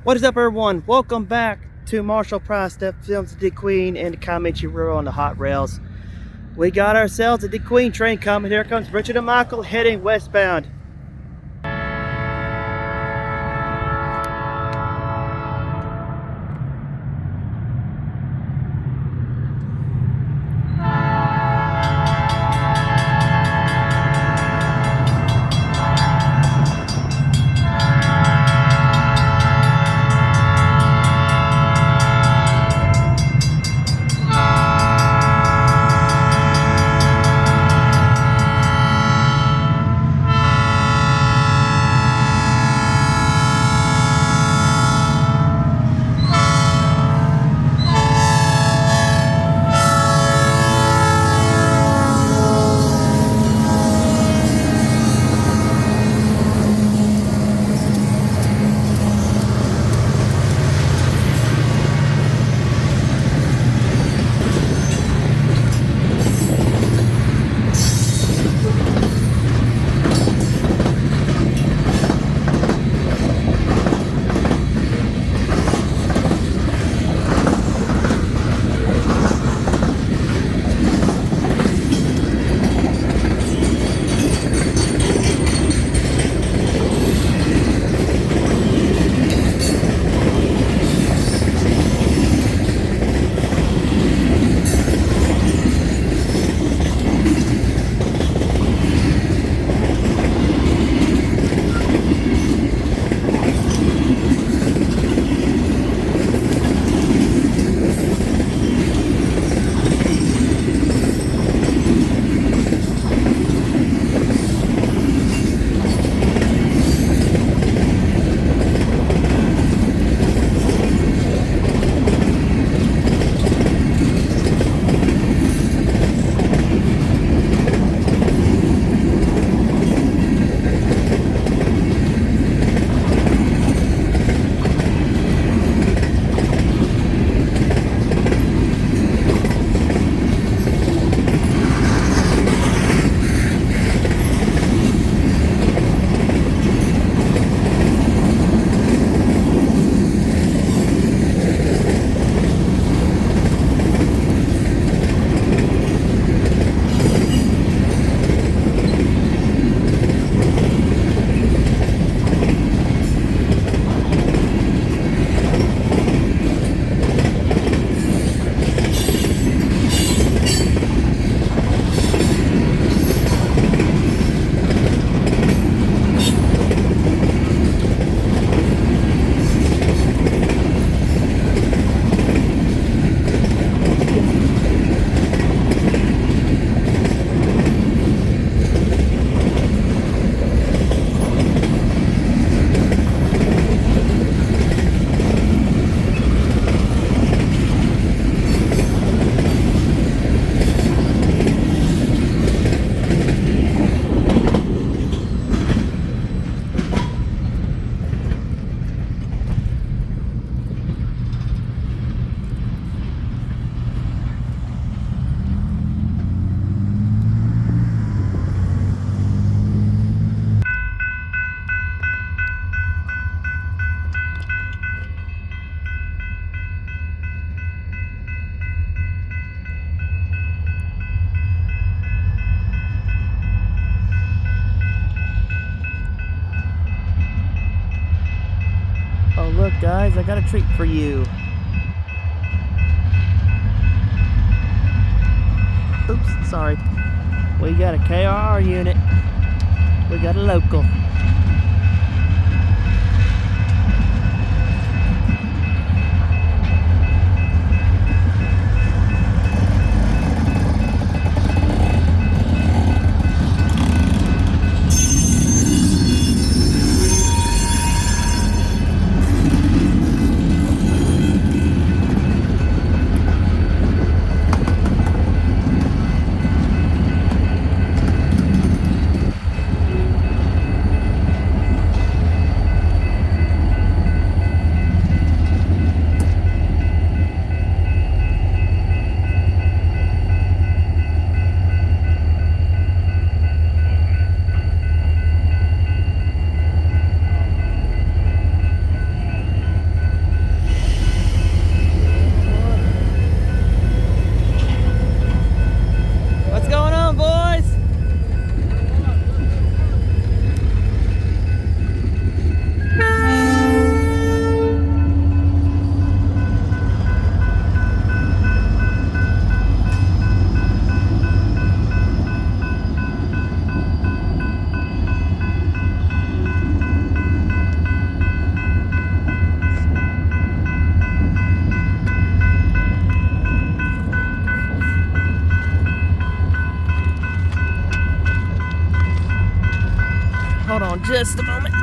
What is up, everyone? Welcome back to Marshall Price that films the DeQueen and the kiamichi River on the hot rails. We got ourselves a DeQueen train coming. Here comes Richard and Michael heading westbound. Oh look, guys, I got a treat for you. Oops, sorry. We got a KRR unit. We got a local. just a moment.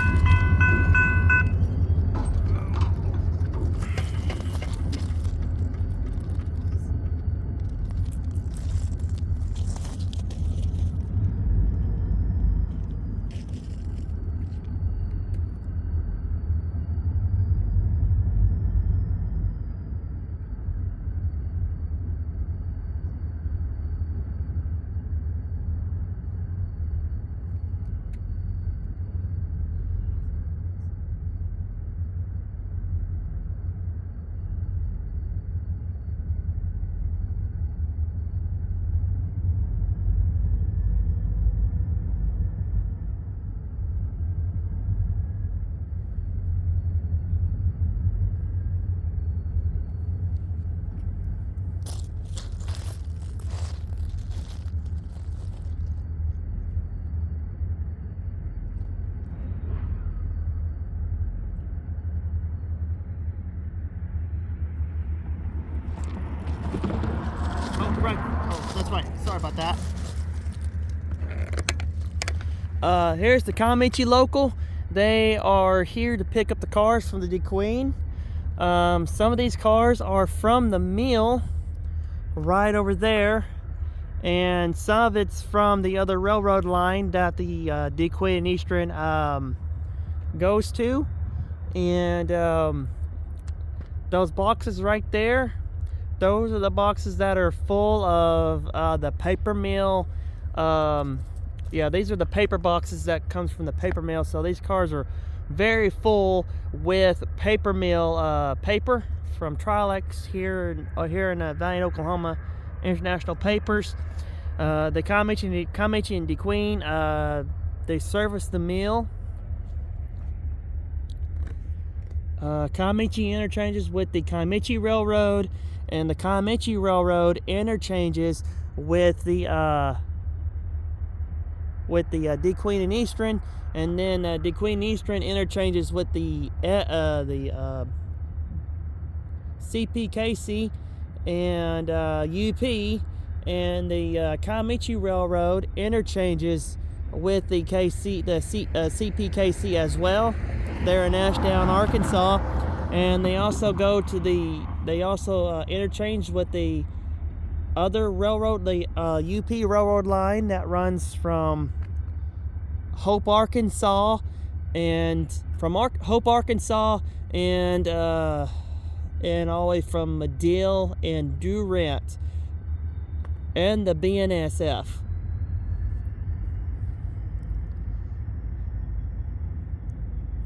Oh, right. Oh, that's right. Sorry about that. Here's the Kiamichi local. They are here to pick up the cars from the DeQueen. Some of these cars are from the mill right over there, and some of it's from the other railroad line that the DeQueen and Eastern goes to. And those boxes right there, those are the boxes that are full of the paper mill. Yeah, these are the paper boxes that comes from the paper mill. So these cars are very full with paper mill paper from Trilex here in Valiant, Oklahoma, International Papers. The Kiamichi and DeQueen, they service the mill. Kiamichi interchanges with the Kiamichi Railroad, and the Kiamichi Railroad interchanges with the DeQueen and Eastern, and then DeQueen and Eastern interchanges with the CPKC and UP, and the Kiamichi Railroad interchanges with the CPKC as well. They're in Ashdown, Arkansas, and they also interchange with the other railroad, the UP railroad line that runs from Hope, Arkansas, and Hope, Arkansas, and all the way from Medill and Durant, and the BNSF.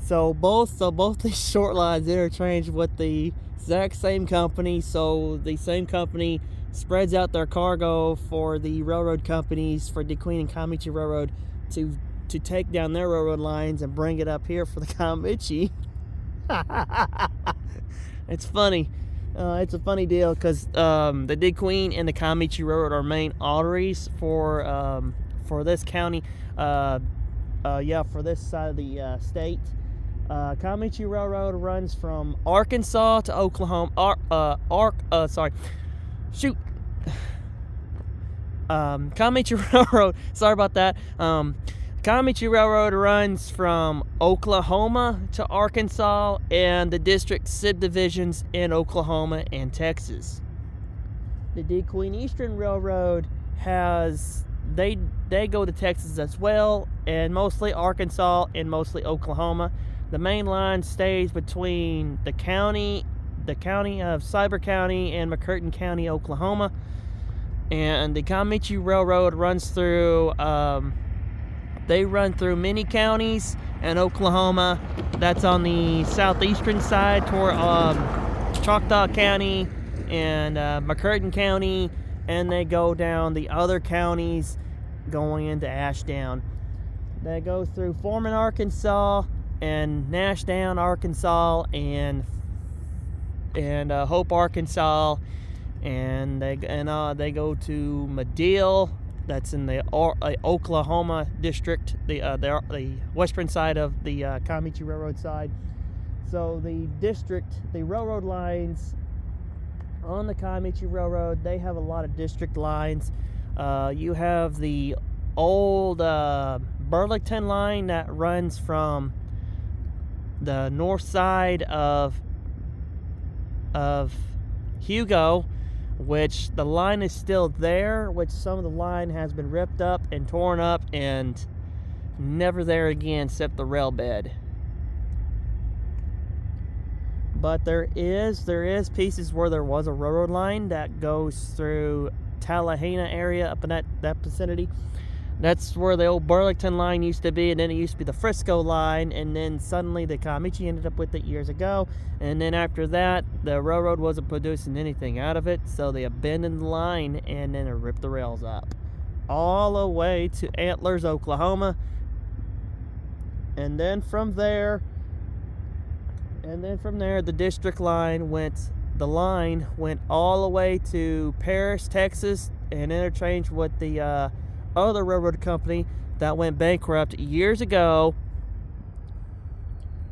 So both these short lines interchange with the exact same company. So the same company spreads out their cargo for the railroad companies, for DeQueen and Kiamichi Railroad, to take down their railroad lines and bring it up here for the Kiamichi. It's funny. It's a funny deal because the DeQueen and the Kiamichi Railroad are main arteries for this county. For this side of the state. Kiamichi Railroad runs from Arkansas to Oklahoma. Kiamichi Railroad. Sorry about that. Kiamichi Railroad runs from Oklahoma to Arkansas and the district subdivisions in Oklahoma and Texas. The DeQueen Eastern Railroad they go to Texas as well, and mostly Arkansas and mostly Oklahoma. The main line stays between the county of Cyber County and McCurtain County, Oklahoma. And the Kiamichi Railroad runs through, they run through many counties in Oklahoma. That's on the southeastern side toward Choctaw County and McCurtain County, and they go down the other counties going into Ashdown. They go through Foreman, Arkansas, and Nashdown, Arkansas, and Hope, Arkansas, and they go to Medill. That's in the Oklahoma district, the western side of the Kiamichi Railroad side. So the railroad lines on the Kiamichi Railroad, they have a lot of district lines. You have the old Burlington line that runs from the north side of Hugo, which the line is still there, which some of the line has been ripped up and torn up and never there again except the rail bed. But there is pieces where there was a railroad line that goes through Tallahena area up in that vicinity. That's where the old Burlington line used to be, and then it used to be the Frisco line, and then suddenly the Kiamichi ended up with it years ago, and then after that, the railroad wasn't producing anything out of it, so they abandoned the line, and then it ripped the rails up. All the way to Antlers, Oklahoma, and then from there, the district line went all the way to Paris, Texas, and interchanged with the other railroad company that went bankrupt years ago,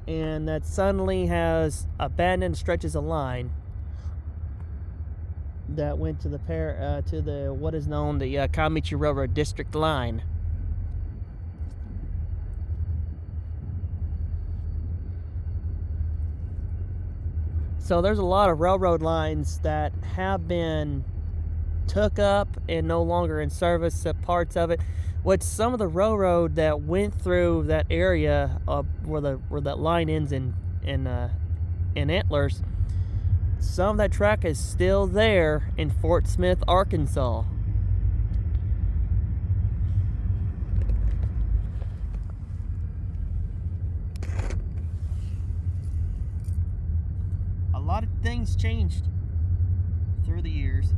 and that suddenly has abandoned stretches of line that went to the what is known the Kiamichi Railroad District line. So there's a lot of railroad lines that have been took up and no longer in service, parts of it, which some of the railroad that went through that area where that line ends in Antlers, some of that track is still there in Fort Smith, Arkansas. A lot of things changed through the years.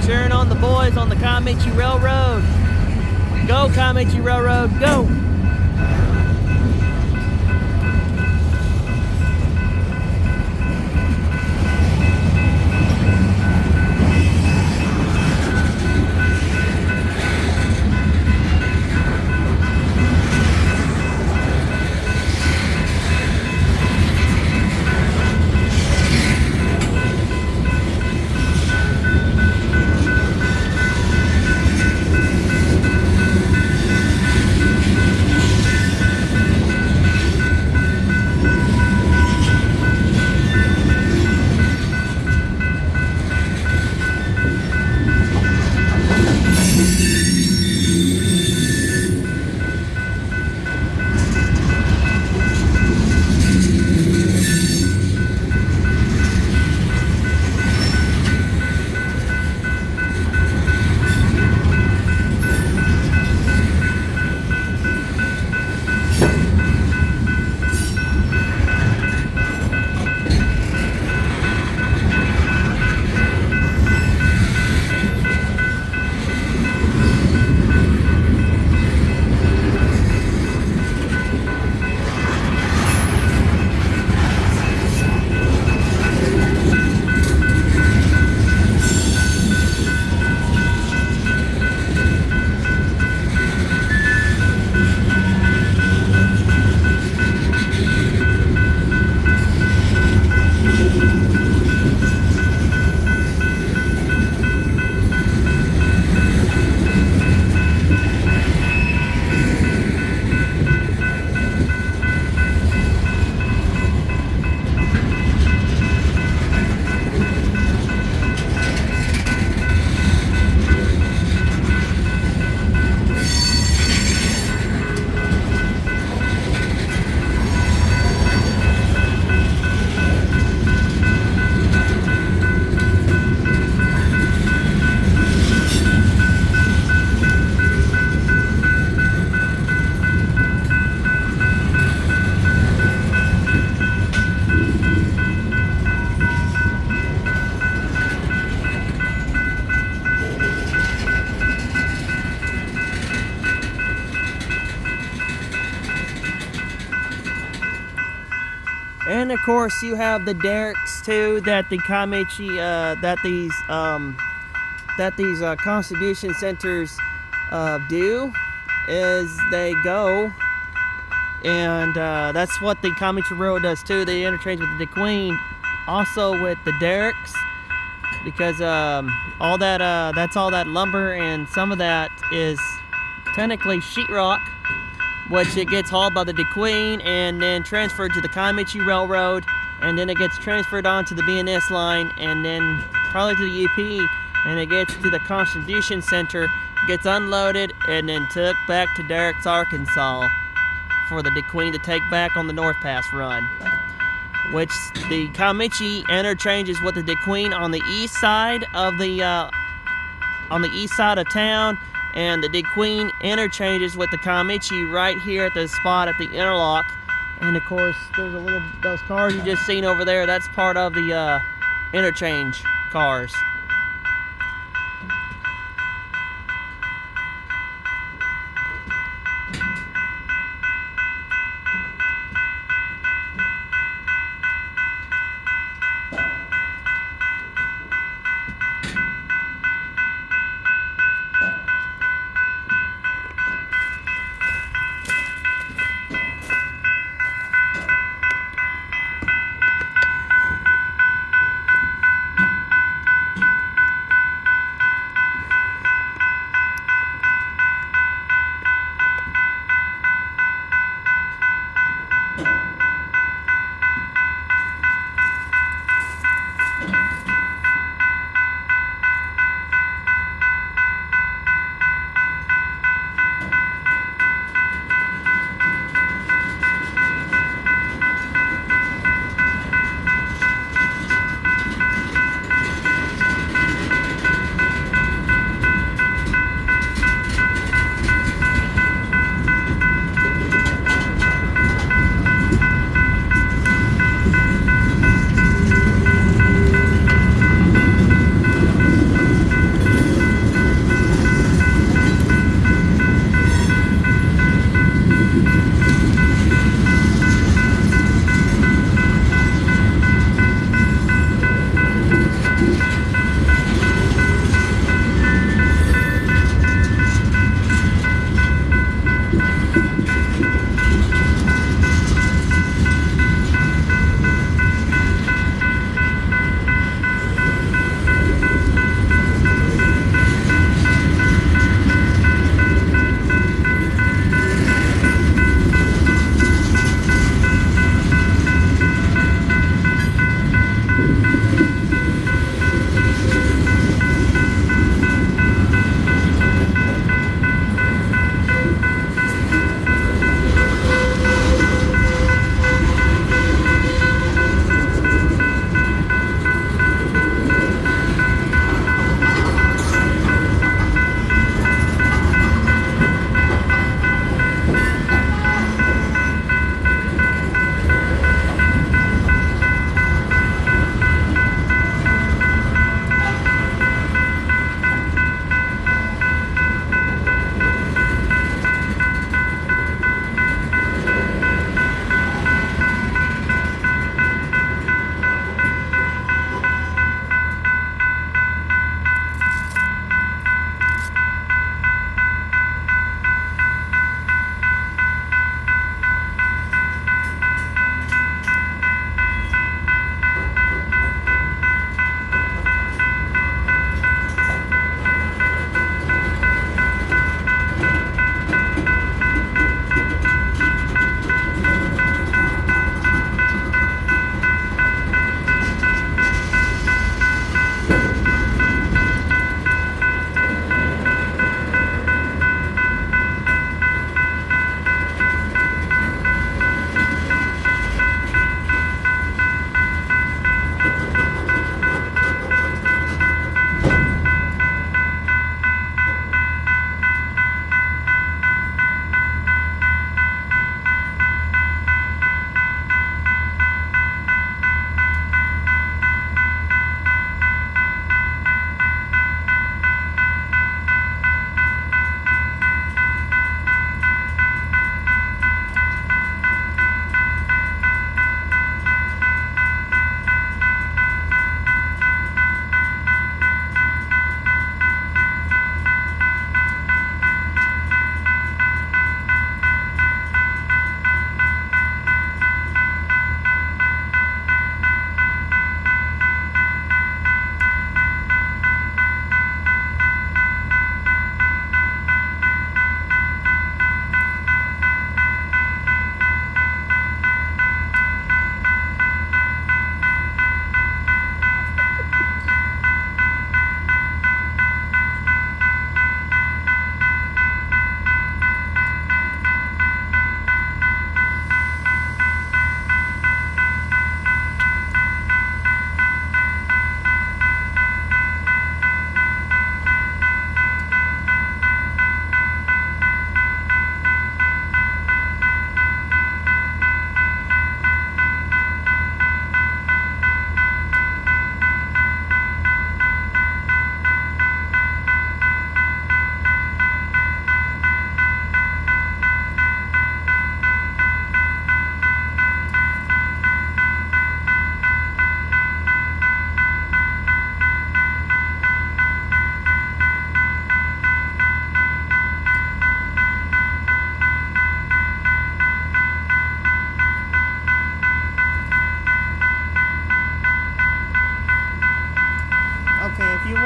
Cheering on the boys on the Kiamichi Railroad. Go Kiamichi Railroad, go! of course you have the derricks too that the kiamichi that these contribution centers do is they go, and that's what the kiamichi Railroad does too. They interchange with the DeQueen, also with the derricks, because all that that's all that lumber, and some of that is technically sheetrock, which it gets hauled by the DeQueen and then transferred to the Kiamichi Railroad, and then it gets transferred onto the B&S line, and then probably to the UP, and it gets to the Contribution Center, gets unloaded, and then took back to Derricks, Arkansas for the DeQueen to take back on the North Pass run, which the Kiamichi interchanges with the DeQueen on the east side of town, and the DeQueen interchanges with the Kiamichi right here at the spot at the interlock. And of course, there's those cars you just seen over there. That's part of the interchange cars.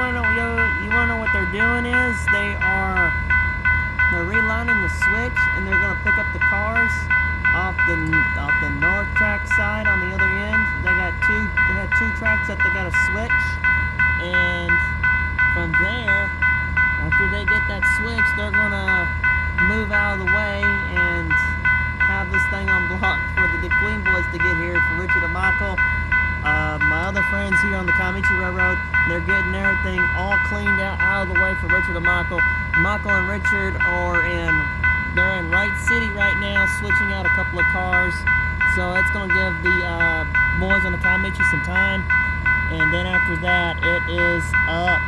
you wanna know what they're doing is they're relining the switch, and they're gonna pick up the cars off the north track side on the other end. They had two tracks that they gotta switch, and from there, after they get that switch, they're gonna move out of the way and have this thing unblocked for the DeQueen boys to get here, for Richard and Michael. My other friends here on the Kiamichi Railroad, they're getting everything all cleaned out of the way for Richard and Michael. Michael and Richard they're in Wright City right now, switching out a couple of cars. So it's going to give the boys on the Kiamichi some time. And then after that, it is up.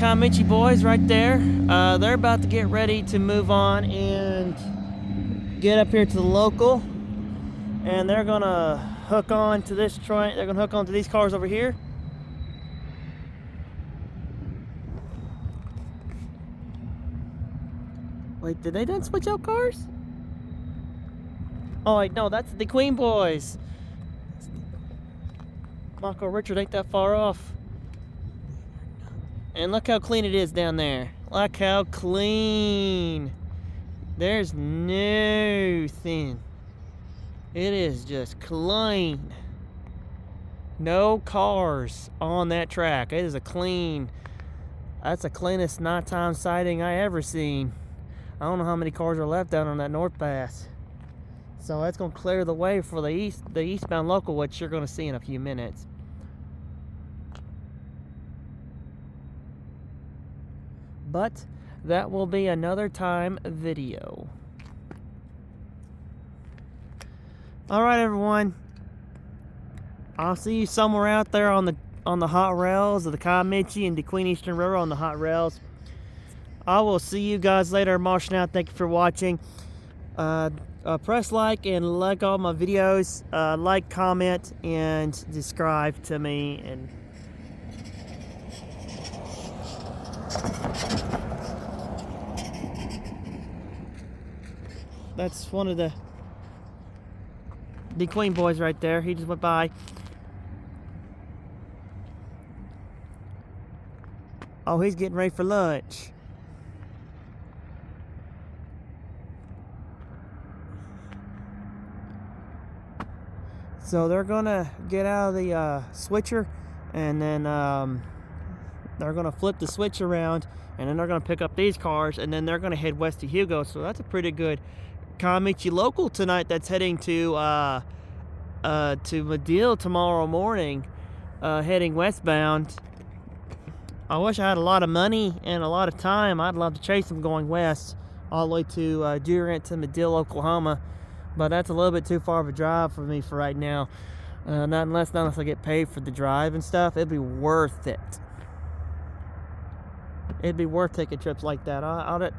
Kiamichi boys right there. They're about to get ready to move on and get up here to the local, and they're gonna hook on to this train. They're gonna hook on to these cars over here. Wait, did they done switch out cars? Oh wait, no, that's the DeQueen boys. Marco Richard ain't that far off. And look how clean it is down there. Look how clean. There's nothing. It is just clean. No cars on that track. It is a clean. That's the cleanest nighttime sighting I ever seen. I don't know how many cars are left down on that North Pass. So that's gonna clear the way for the eastbound local, which you're gonna see in a few minutes. But that will be another time video. Alright everyone, I'll see you somewhere out there on the hot rails of the Kiamichi and DeQueen Eastern Railroad on the hot rails. I will see you guys later. Marshing out. Thank you for watching. Press like and like all my videos. Like, comment, and subscribe to me. And that's one of the DeQueen boys right there. He just went by. Oh, he's getting ready for lunch. So they're gonna get out of the switcher, and then they're gonna flip the switch around, and then they're gonna pick up these cars, and then they're gonna head west to Hugo. So that's a pretty good Kiamichi local tonight. That's heading to Medill tomorrow morning, heading westbound. I wish I had a lot of money and a lot of time. I'd love to chase them going west all the way to Durant to Medill, Oklahoma. But that's a little bit too far of a drive for me for right now. Not unless I get paid for the drive and stuff. It'd be worth it. It'd be worth taking trips like that.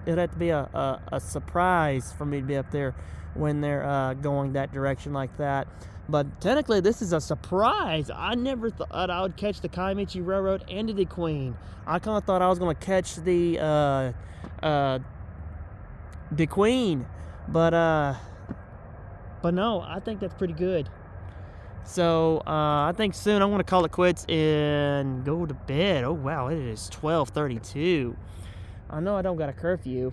It'd have to be a surprise for me to be up there when they're going that direction like that. But technically, this is a surprise. I never thought I would catch the Kiamichi Railroad and the DeQueen. I kind of thought I was going to catch the DeQueen. But no, I think that's pretty good. So I think soon I'm going to call it quits and go to bed. Oh wow, it is 12:32. I know I don't got a curfew,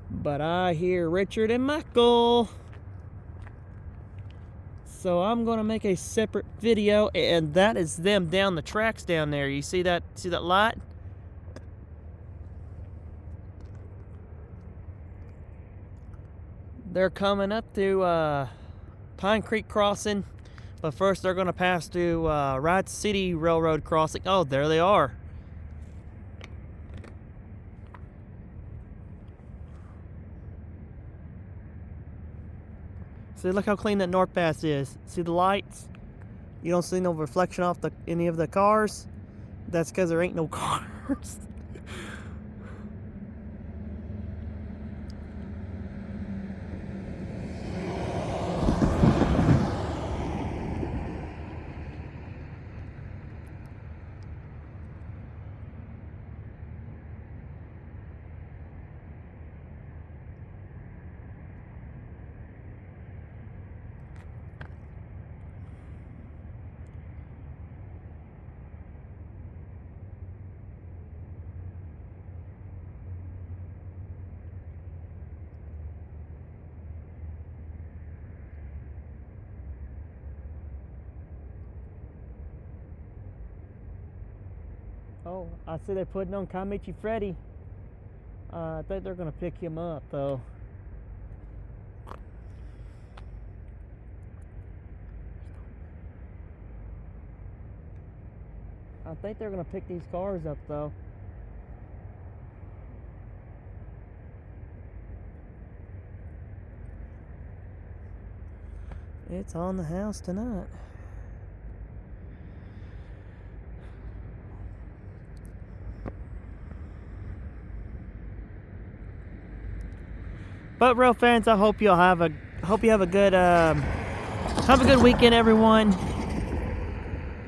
but I hear Richard and Michael. So I'm going to make a separate video, and that is them down the tracks down there. You see that? See that light? They're coming up to Pine Creek Crossing, but first they're going to pass through Wright City Railroad Crossing. Oh, there they are. See, look how clean that North Pass is. See the lights? You don't see no reflection off any of the cars. That's because there ain't no cars. Oh, I see they're putting on Kiamichi Freddy. I think they're going to pick him up, though. I think they're going to pick these cars up, though. It's on the house tonight. But rail fans, I hope you have a good weekend, everyone.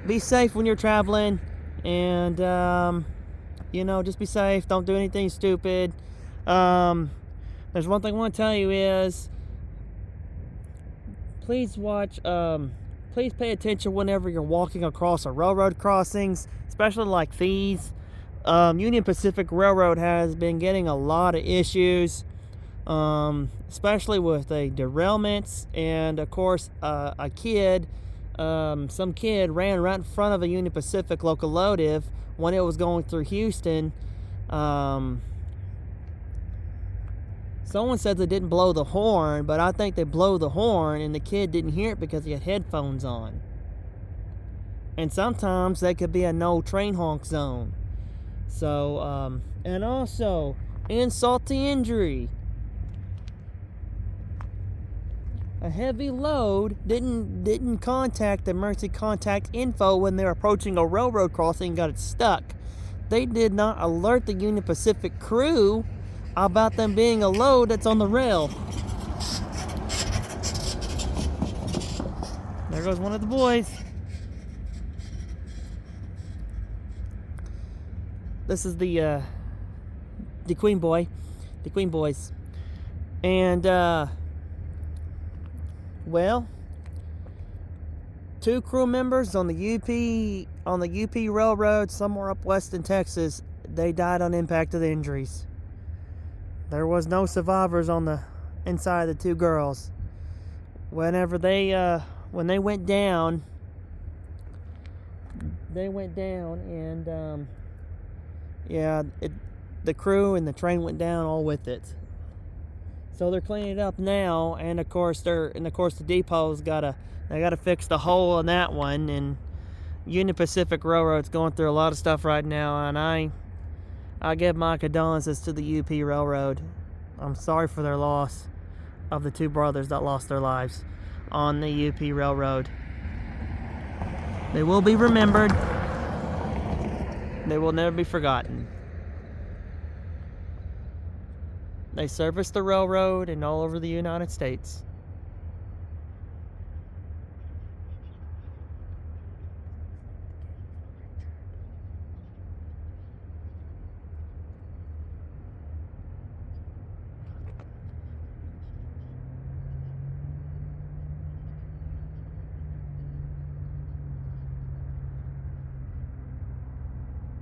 Be safe when you're traveling, and you know, just be safe. Don't do anything stupid. There's one thing I want to tell you is, please please pay attention whenever you're walking across a railroad crossings, especially like these. Union Pacific Railroad has been getting a lot of issues, especially with the derailments, and of course, some kid ran right in front of a Union Pacific locomotive when it was going through Houston. Someone said they didn't blow the horn, but I think they blew the horn and the kid didn't hear it because he had headphones on. And sometimes that could be a no train honk zone. So, and also, insult to injury. A heavy load didn't contact the emergency contact info when they were approaching a railroad crossing and got it stuck. They did not alert the Union Pacific crew about them being a load that's on the rail. There goes one of the boys. This is the DeQueen boys. And well, 2 crew members on the UP Railroad somewhere up west in Texas, they died on impact of the injuries. There was no survivors on the inside of the 2 girls. When they went down, and the crew and the train went down all with it. So they're cleaning it up now, and of course the depot's gotta fix the hole in that one, and Union Pacific Railroad's going through a lot of stuff right now, and I give my condolences to the UP Railroad. I'm sorry for their loss of the 2 brothers that lost their lives on the UP Railroad. They will be remembered. They will never be forgotten. They serviced the railroad and all over the United States.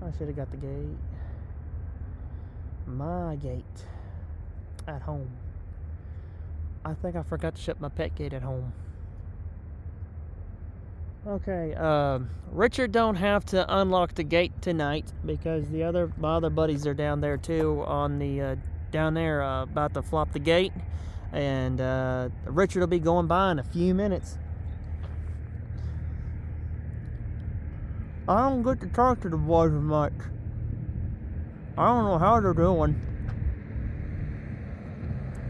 I should have got the gate. My gate. At home. I think I forgot to shut my pet gate at home. Okay, Richard don't have to unlock the gate tonight because my other buddies are down there too on the down there about to flop the gate, and Richard will be going by in a few minutes. I don't get to talk to the boys much. I don't know how they're doing,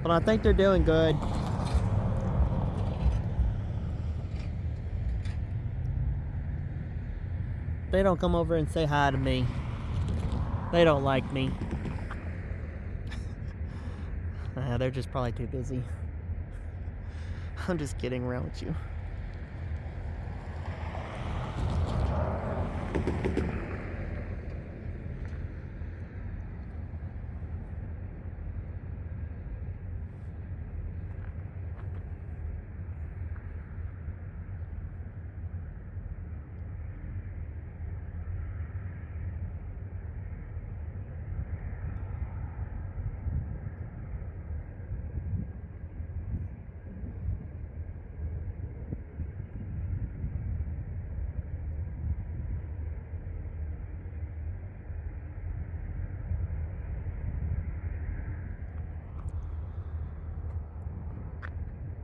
but I think they're doing good. They don't come over and say hi to me. They don't like me. They're just probably too busy. I'm just kidding around with you.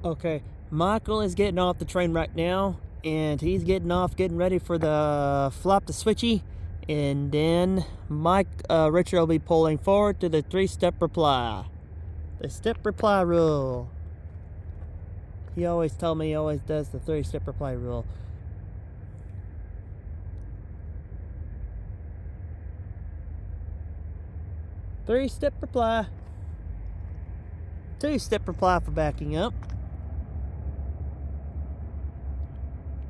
Okay, Michael is getting off the train right now, and he's getting ready for the flop the switchy, and then Richard will be pulling forward to the 3-step reply. The step reply rule. He always told me he always does the 3-step reply rule. Three-step reply. 2-step reply for backing up.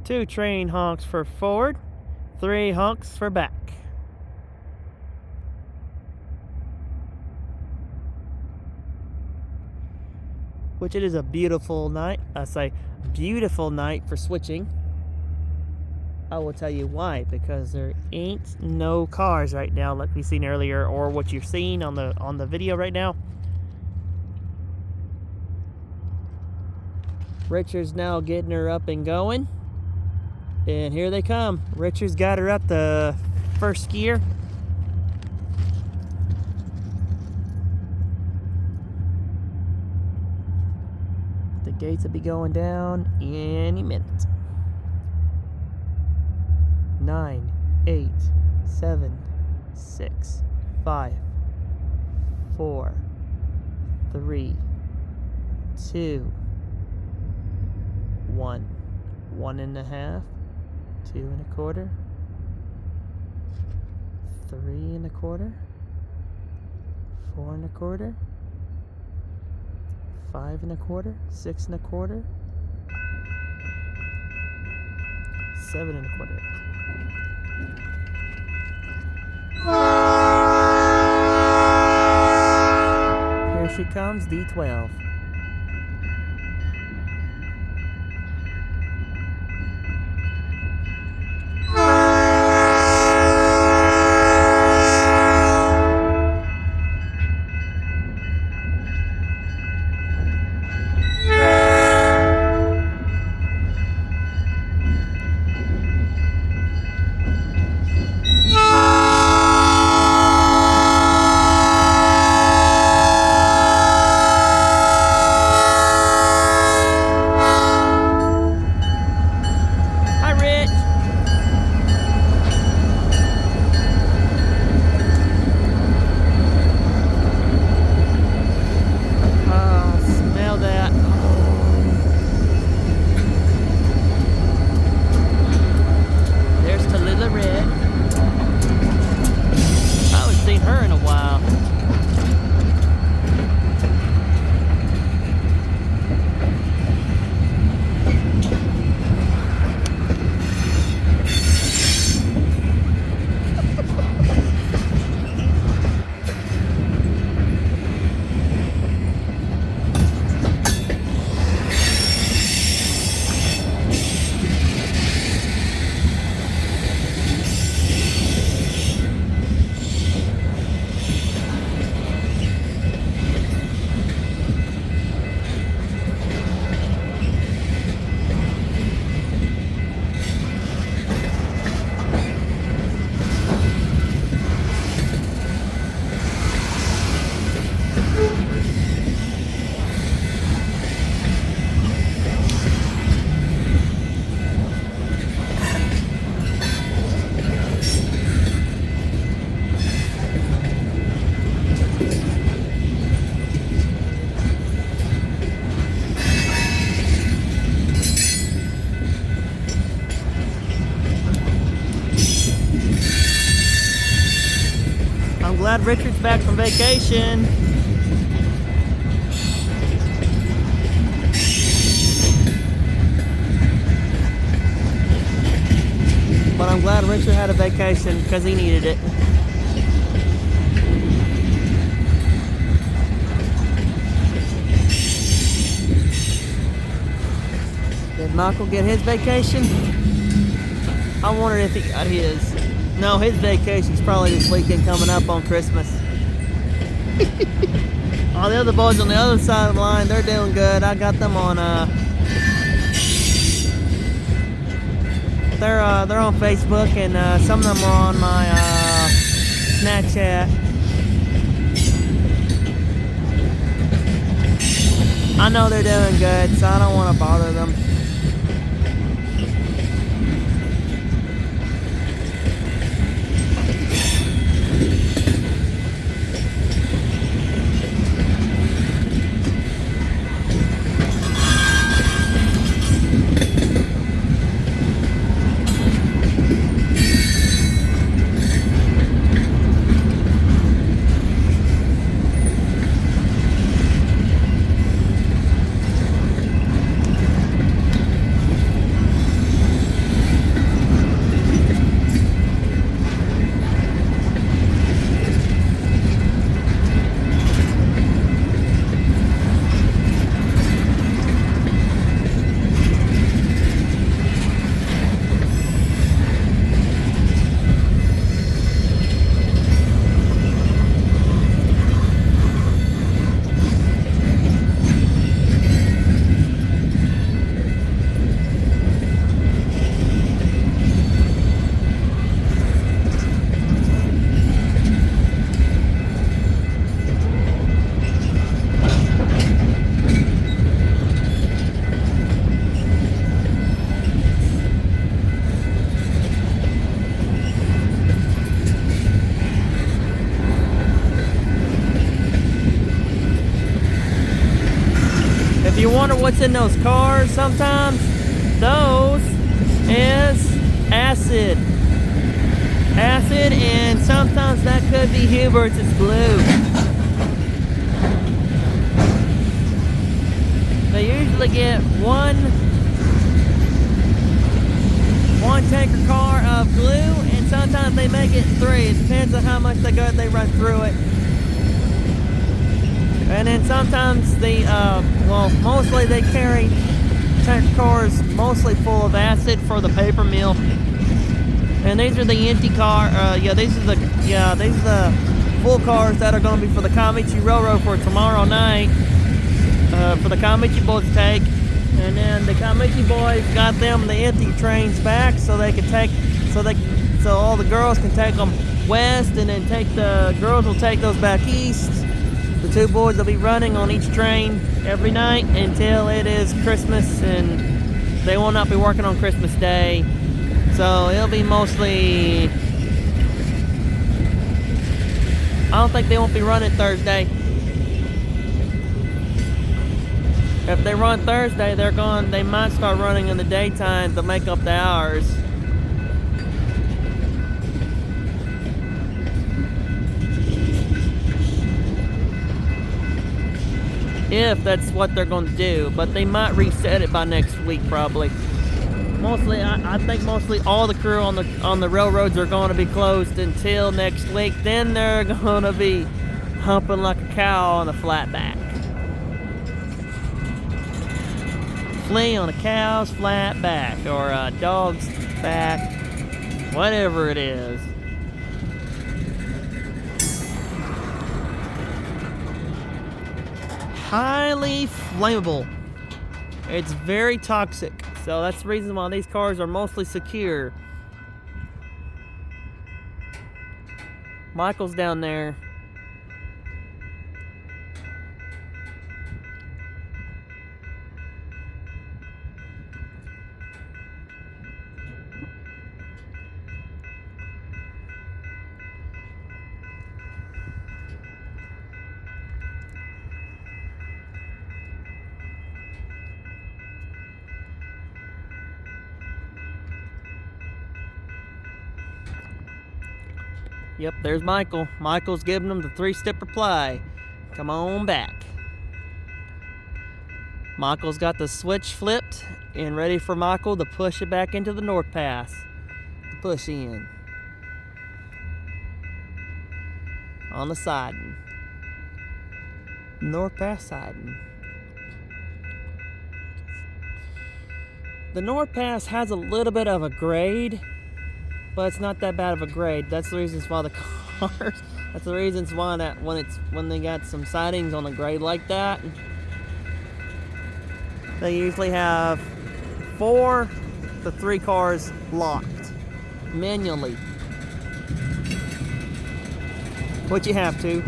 2 train honks for forward. 3 honks for back. Which it is a beautiful night. I say beautiful night for switching. I will tell you why, because there ain't no cars right now like we seen earlier, or what you're seeing on the video right now. Richard's now getting her up and going. And here they come. Richard's got her up the first gear. The gates will be going down any minute. 9, 8, 7, 6, 5, 4, 3, 2, 1. 1.5, 2.25, 3.25, 4.25, 5.25, 6.25, 7.25. Here she comes, D-12. Glad Richard's back from vacation. But I'm glad Richard had a vacation because he needed it. Did Michael get his vacation? I wondered if he got his. No, his vacation's probably this weekend coming up on Christmas. All the other boys on the other side of the line, they're doing good. I got them on they're on Facebook, and some of them are on my Snapchat. I know they're doing good, so I don't want to bother them. you wonder what's in those cars sometimes, those is acid. Acid, and sometimes that could be Hubert's glue. They usually get one tanker car of glue, and sometimes they make it 3. It depends on how much they run through it. And then sometimes mostly they carry tanker cars mostly full of acid for the paper mill. And these are the empty car. These are the full cars that are going to be for the Kiamichi Railroad for tomorrow night. For the Kiamichi boys to take. And then the Kiamichi boys got them the empty trains back, so all the girls can take them west, and then the girls will take those back east. The 2 boys will be running on each train every night until it is Christmas, and they will not be working on Christmas Day. So it'll be mostly, I don't think they won't be running Thursday. If they run Thursday, they might start running in the daytime to make up the hours. If that's what they're going to do, but they might reset it by next week probably. Mostly, I think mostly all the crew on the railroads are going to be closed until next week. Then they're going to be humping like a cow on a flat back. Flea on a cow's flat back, or a dog's back, whatever it is. Highly flammable. It's very toxic, so that's the reason why these cars are mostly secure. Michael's down there. Yep, there's Michael. Michael's giving them the 3-step reply. Come on back. Michael's got the switch flipped and ready for Michael to push it back into the North Pass. To push in. On the siding. North Pass siding. The North Pass has a little bit of a grade, but it's not that bad of a grade. That's the reasons why the cars. That's the reasons why when they got some sidings on a grade like that, they usually have 4 to 3 cars locked manually, which you have to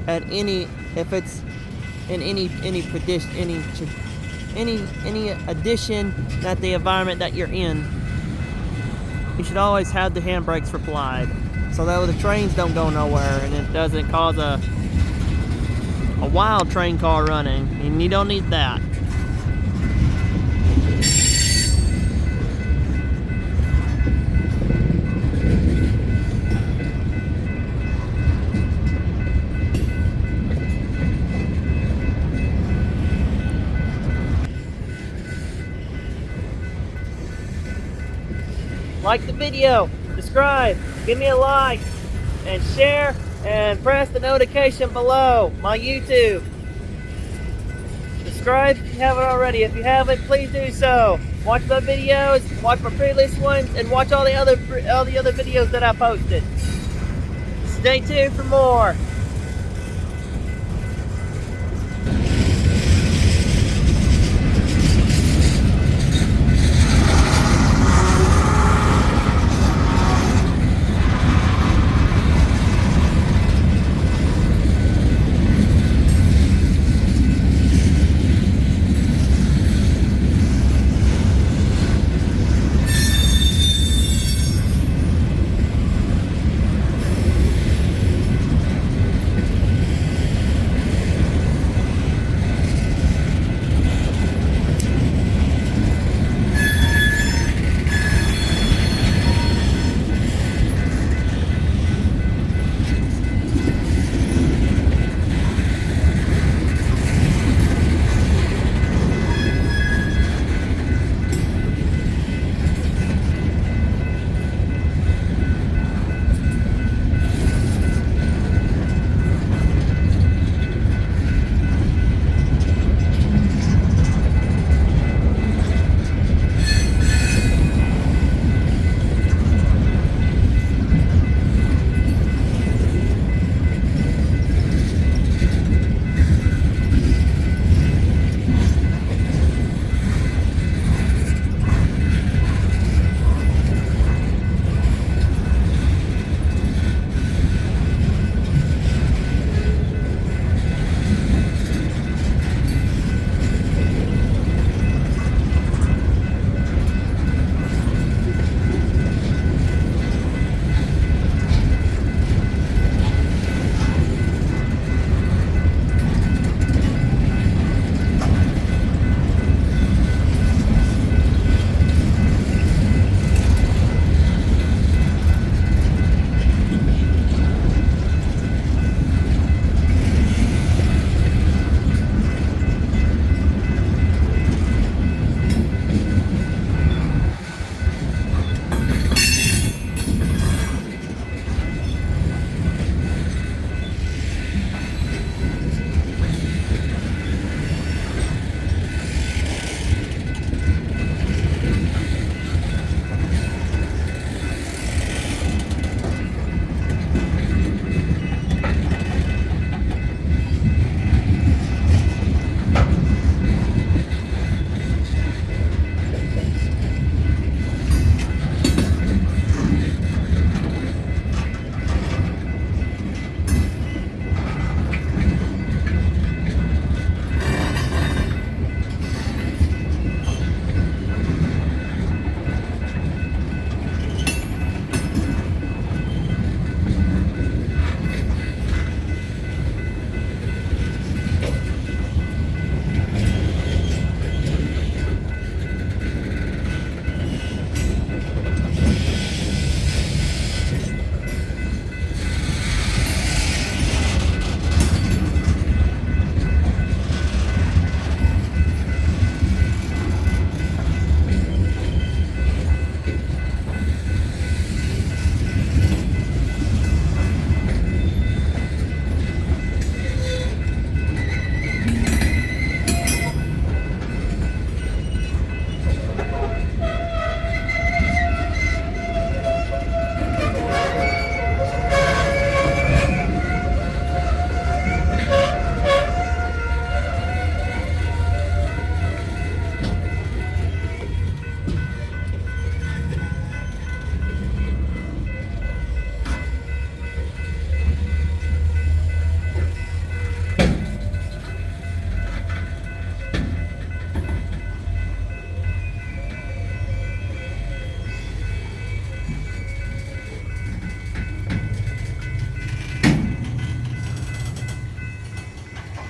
if it's in any addition that the environment that you're in. You should always have the handbrakes applied, so that the trains don't go nowhere and it doesn't cause a wild train car running, and you don't need that. Like the video, subscribe, give me a like, and share, and press the notification below my YouTube. Subscribe if you haven't already. If you haven't, please do so. Watch my videos, watch my previous ones, and watch all the other videos that I posted. Stay tuned for more.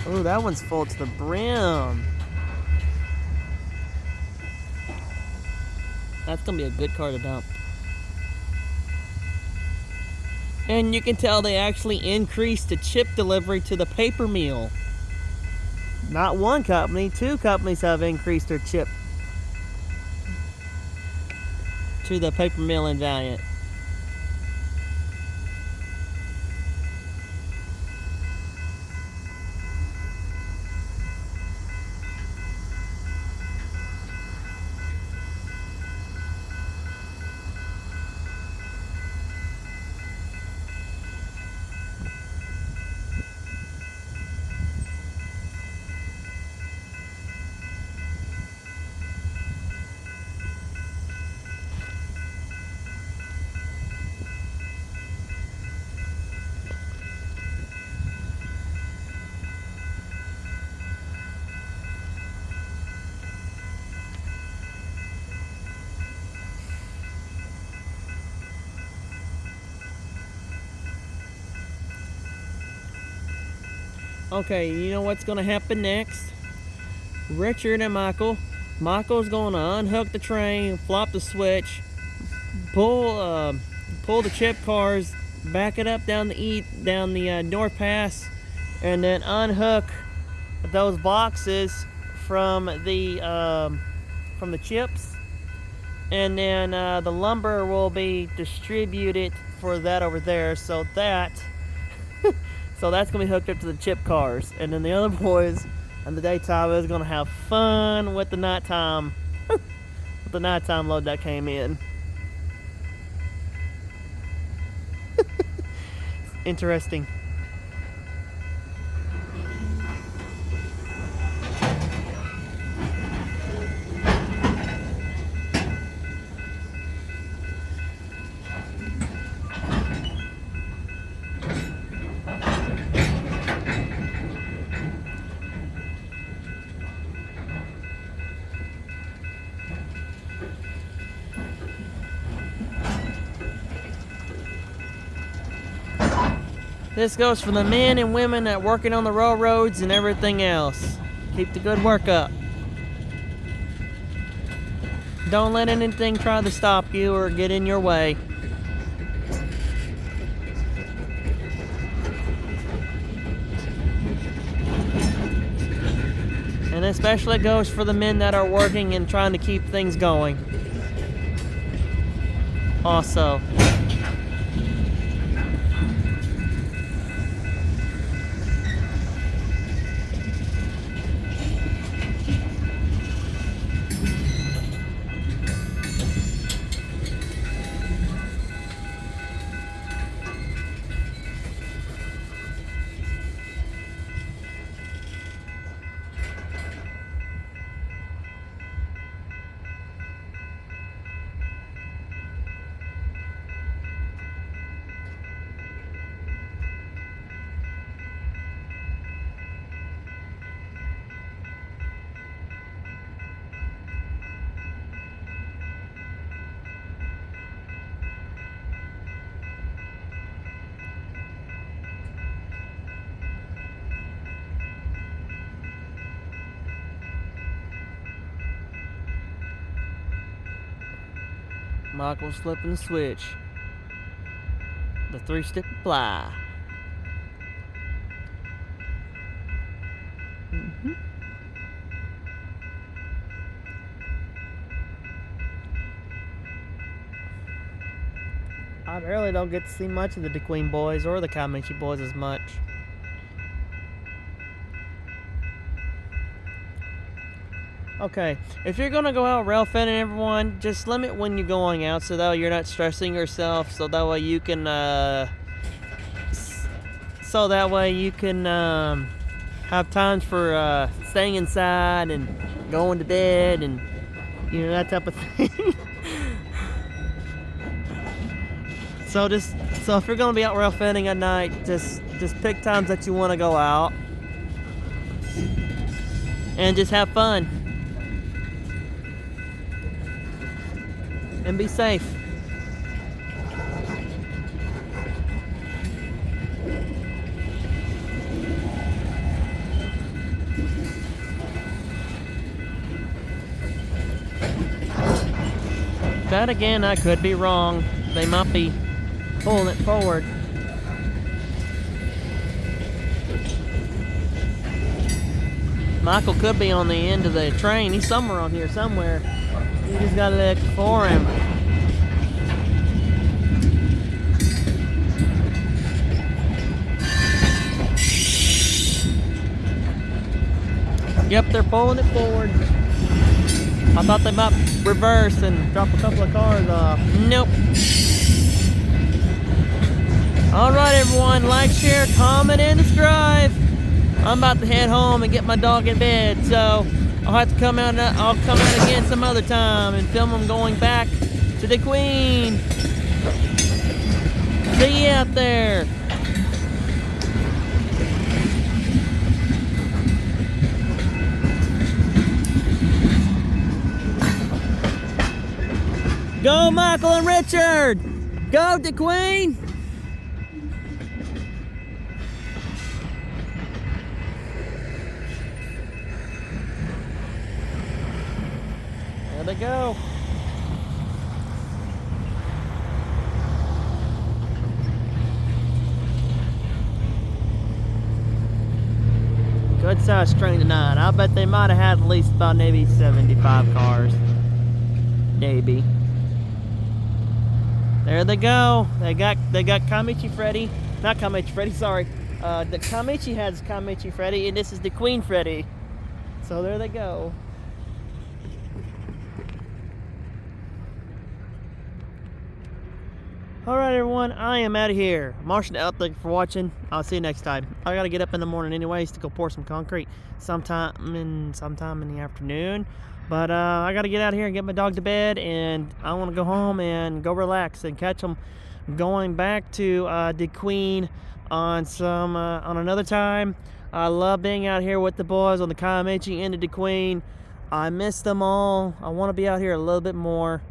Oh, that one's full to the brim. That's gonna be a good car to dump. And you can tell they actually increased the chip delivery to the paper mill. Not one company, 2 companies have increased their chip to the paper mill in Valiant. Okay, you know what's gonna happen next? Richard and Michael's gonna unhook the train, flop the switch, pull the chip cars, back it up down the North Pass, and then unhook those boxes from the chips, and then the lumber will be distributed for that over there. So that's gonna be hooked up to the chip cars, and then the other boys in the daytime is gonna have fun with the nighttime with the nighttime load that came in. Interesting. This goes for the men and women that working on the railroads and everything else. Keep the good work up. Don't let anything try to stop you or get in your way. And especially goes for the men that are working and trying to keep things going. Also. Michael's flipping the switch. The 3-step apply. I really don't get to see much of the DeQueen boys or the kiamichi boys as much. Okay, if you're gonna go out rail fitting, everyone, just limit when you're going out so that way you're not stressing yourself. So that way you can, have times for staying inside and going to bed and that type of thing. So if you're gonna be out rail fitting at night, just pick times that you want to go out and just have fun. And be safe. That again, I could be wrong. They might be pulling it forward. Michael could be on the end of the train. He's somewhere on here, somewhere. You just gotta look for him. Yep, they're pulling it forward. I thought they might reverse and drop a couple of cars off. Nope. Alright everyone, like, share, comment, and subscribe. I'm about to head home and get my dog in bed, so I'll have to come out. I'll come out again some other time and film them going back to DeQueen. See you out there. Go Michael and Richard! Go DeQueen! There they go. Good size train tonight. I bet they might have had at least about maybe 75 cars. Maybe. There they go. They got Kiamichi Freddy. Not Kiamichi Freddy, sorry. The Kiamichi has Kiamichi Freddy, and this is the DeQueen Freddy. So there they go. Alright everyone, I am out of here. Martian out, thank you for watching. I'll see you next time. I gotta get up in the morning anyways to go pour some concrete sometime in the afternoon. But I gotta get out of here and get my dog to bed, and I want to go home and go relax and catch them going back to DeQueen on another time. I love being out here with the boys on the Kiamichi and the DeQueen. I miss them all. I want to be out here a little bit more.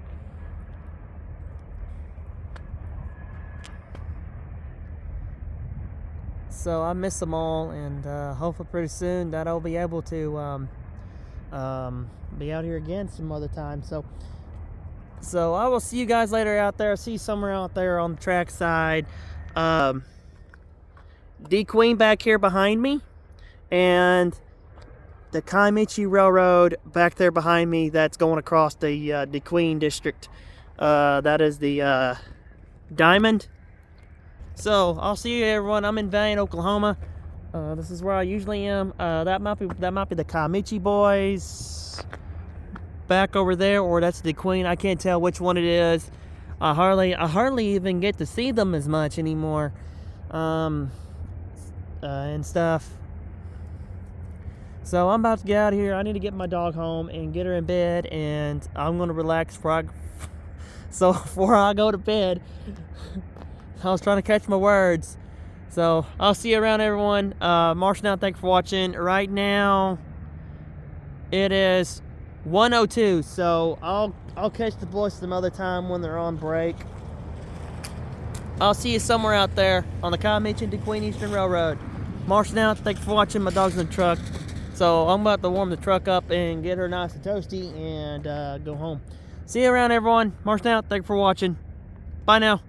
So I miss them all, and hopefully pretty soon that I'll be able to be out here again some other time. So I will see you guys later out there. See you somewhere out there on the track side. DeQueen back here behind me, and the Kiamichi Railroad back there behind me. That's going across the DeQueen district. That is the Diamond. So I'll see you everyone. I'm in Valiant, Oklahoma. This is where I usually am. That might be the Kiamichi boys back over there, or that's the DeQueen. I can't tell which one it is. I hardly even get to see them as much anymore, and stuff. So I'm about to get out of here. I need to get my dog home and get her in bed, and I'm gonna relax before I go to bed. I was trying to catch my words. So I'll see you around everyone. Martian out, thanks for watching. Right now it is 1:02, so I'll catch the boys some other time when they're on break. I'll see you somewhere out there on the Kiamichi and DeQueen Eastern Railroad. Martian out, thanks for watching. My dog's in the truck, so I'm about to warm the truck up and get her nice and toasty and go home. See you around everyone. Martian out, thanks for watching. Bye now.